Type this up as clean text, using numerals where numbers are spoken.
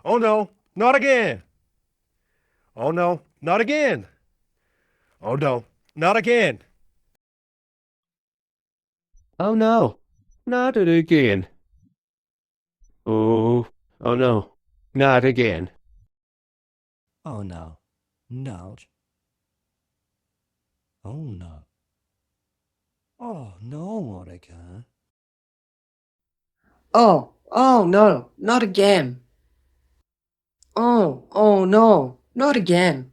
Oh no, not again. Oh no, not again. Oh no, not again. Oh no, not it again. Oh, oh no, not again. Oh no. No. Oh no. Oh no, Mordecai. Oh no, not again. Oh no, not again.